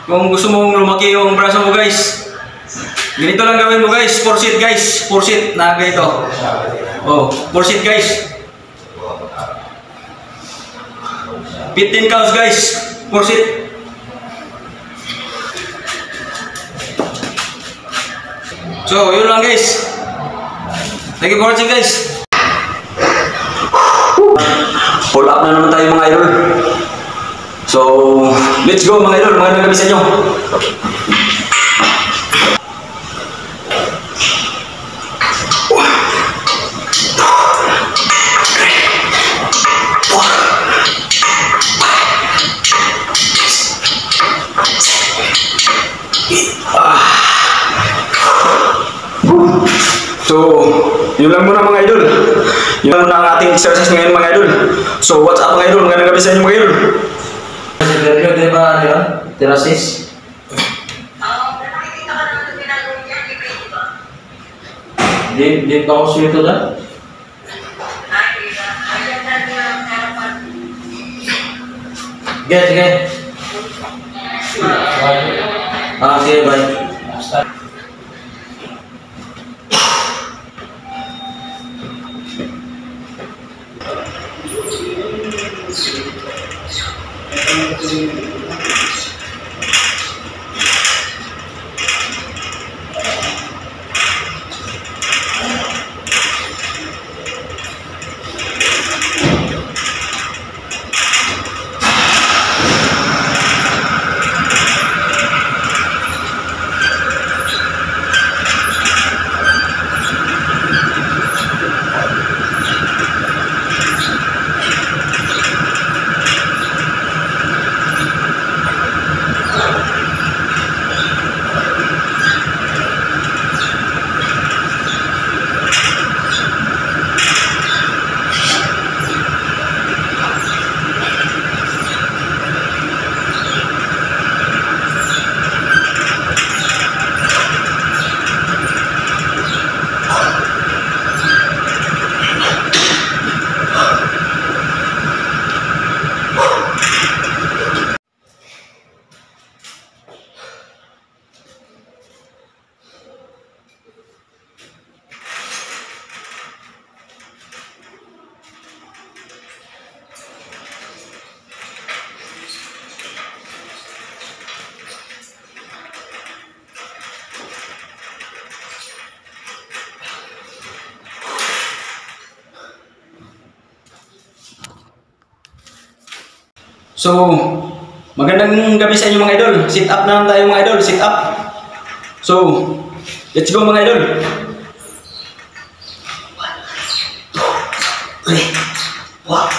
Kung gusto mong lumaki yung braso mo guys, ganito lang gawin mo guys. 4 set guys. 4 set na ganito. Oh, 4 set guys. 15 counts guys. 4 set. So, yun lang guys. Thank you for watching guys. Pull up na naman tayo mga idol. So, let's go mga idol. Magandang gabi sa inyo. So, yun lang muna mga idol. Yun lang ang ating exercise ngayon mga idol. So, what's up mga idol? Magandang gabi sa inyo mga idol. Sergio, di ba ano yun? Terraces? Nakikita ka naman na ginagawa niya, di ba? Di pa ako sweet na? Sige. Sige, bye. So, magandang gabi sa inyo mga idol. Sit up na tayo mga idol, sit up. So, let's go mga idol. 1, 2, 3, 4.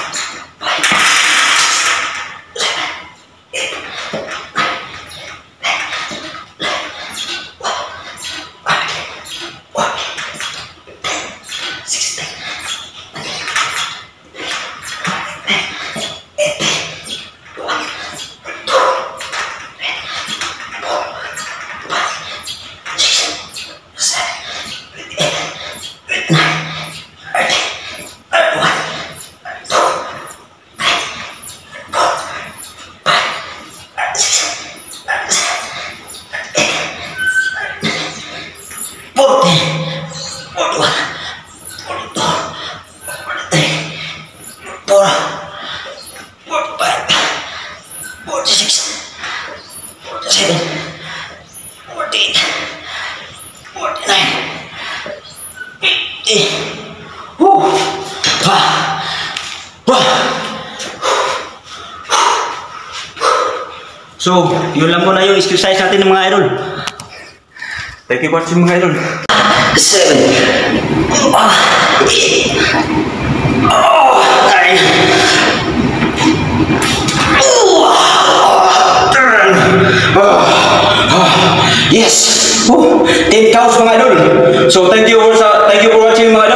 So, yun lang muna yung exercise natin ng mga idol. Thank you for watching mga idol. 7 8 9 Yes! 10 counts mga idol. So, thank you for watching mga idol.